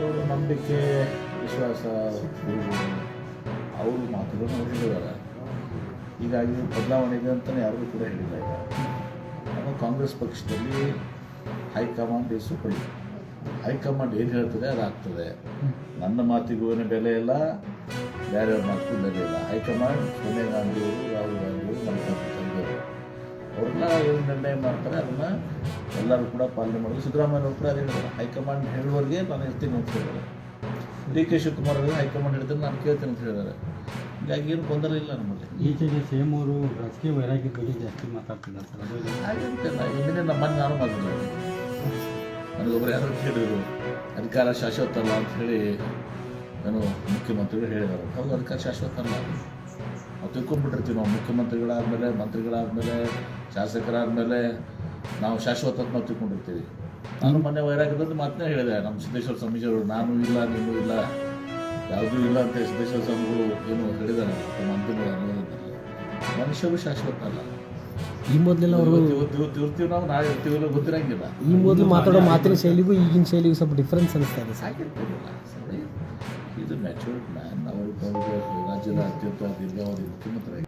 ಅವರು ನಂಬಿಕೆ ವಿಶ್ವಾಸ ಅವರು ಮಾತುಗಳನ್ನು ಹೇಳಿದ್ದಾರೆ. ಹೀಗಾಗಿ ಬದಲಾವಣೆಗೆ ಅಂತಲೇ ಯಾರಿಗೂ ಕೂಡ ಹೇಳಿಲ್ಲ. ಈಗ ನಮ್ಮ ಕಾಂಗ್ರೆಸ್ ಪಕ್ಷದಲ್ಲಿ ಹೈಕಮಾಂಡ್ ಈಸ್ ಸುಪ್ರೀಂ. ಹೈಕಮಾಂಡ್ ಏನು ಹೇಳ್ತದೆ ಅದಾಗ್ತದೆ. ನನ್ನ ಮಾತಿಗೂ ಏನು ಬೆಲೆ ಇಲ್ಲ, ಬೇರೆಯವ್ರ ಮಾತಿಗೂ ಬೆಲೆ ಇಲ್ಲ. ಹೈಕಮಾಂಡ್ ಸೋನಿಯಾ ಗಾಂಧಿಯವರು, ರಾಹುಲ್ ಗಾಂಧಿಯವರು, ಮಲ್ಲಿಕಾರ್ಜುನ ಖರ್ಗೆ ಅವರೆಲ್ಲ ಏನು ನಿರ್ಣಯ ಮಾಡ್ತಾರೆ ಅದನ್ನು ಎಲ್ಲರೂ ಕೂಡ ಪಾಲನೆ ಮಾಡೋದು. ಸಿದ್ದರಾಮಯ್ಯವರು ಕೂಡ ಅದೇ ಹೇಳಿದ್ದಾರೆ, ಹೈಕಮಾಂಡ್ ಹೇಳುವವರೆಗೆ ನಾನು ಇರ್ತೀನಿ ಅಂತ ಹೇಳಿದ್ದಾರೆ. ಡಿ ಕೆ ಶಿವಕುಮಾರ್ ಅವರು ಹೈಕಮಾಂಡ್ ಹೇಳಿದ್ರೆ ನಾನು ಕೇಳ್ತೀನಿ ಅಂತ ಹೇಳಿದ್ದಾರೆ. ಹೀಗಾಗಿ ಏನು ಗೊಂದಲ ಇಲ್ಲ ನಮ್ಮಲ್ಲಿ. ಈಚೆಗೆ ಸೇಮ್ ಅವರು ರಾಜಕೀಯ ವೈರಾಗ್ಯ ಬಗ್ಗೆ ಜಾಸ್ತಿ ಮಾತಾಡ್ತಿದ್ದಾರೆ ಸರ್. ಅದು ಹಾಗಂತಿಲ್ಲ. ಹಿಂದಿನ ನಮ್ಮನ್ನು ನಾನು ಮಾತಾಡಿದೆ. ನನಗೊಬ್ಬರು ಯಾರು ಕೇಳಿದರು ಅಧಿಕಾರ ಶಾಶ್ವತ ಅಲ್ಲ ಅಂತ ಹೇಳಿ ನಾನು ಮುಖ್ಯಮಂತ್ರಿಗಳು ಹೇಳಿದ್ದಾರೆ. ಹೌದು, ಅಧಿಕಾರ ಶಾಶ್ವತ ಅಲ್ಲ. ನಾವು ತಿಳ್ಕೊಂಡ್ಬಿಟ್ಟಿರ್ತೀವಿ. ನಾವು ಮುಖ್ಯಮಂತ್ರಿಗಳಾದಮೇಲೆ, ಮಂತ್ರಿಗಳಾದಮೇಲೆ, ಶಾಸಕರಾದಮೇಲೆ ನಾವು ಶಾಶ್ವತ ಅಂತ ನಾವು ತಿಳ್ಕೊಂಡಿರ್ತೀವಿ. ನಾನು ಮೊನ್ನೆ ವೈರಾಗ್ಯದಲ್ಲಿ ಮಾತನ್ನೇ ಹೇಳಿದೆ. ನಮ್ಮ ಸಿದ್ದೇಶ್ವರ ಸ್ವಾಮೀಜಿಯವರು ನಾನು ಇಲ್ಲ, ನೀನು ಇಲ್ಲ, ಯಾವುದೂ ಇಲ್ಲ ಅಂತ ಸಿದ್ದೇಶ್ವರ ಸ್ವಾಮಿಗಳು ಏನು ಹೇಳಿದ್ದಾರೆ ಮಂತ್ರಿಗಳು ಅನ್ನೋದ್ರಲ್ಲಿ. ಮನುಷ್ಯರು ಶಾಶ್ವತ ಅಲ್ಲ. ಈ ಮೊದಲೆಲ್ಲ ಅವರು ಇವತ್ತು ಇರ್ತೀವಿ, ನಾವು ನಾಳೆ ಇರ್ತೀವಿ ಗೊತ್ತಿರಂಗಿಲ್ಲ. ಈ ಮೊದಲು ಮಾತಾಡೋ ಮಾತಿನ ಶೈಲಿಗೂ ಈಗಿನ ಶೈಲಿಗೂ ಸ್ವಲ್ಪ ಡಿಫ್ರೆನ್ಸ್ ಅನಿಸ್ತಾ ಇದೆ. ಸಾಕಿರ್ತಿರಲಿಲ್ಲ. ಇದು ಮ್ಯಾಚುರ್ಡ್ ಮ್ಯಾನ್. ಅವರು ರಾಜ್ಯದ ಅತ್ಯಂತ ದೀರ್ಘಾವಧಿ ಮುಖ್ಯಮಂತ್ರಿ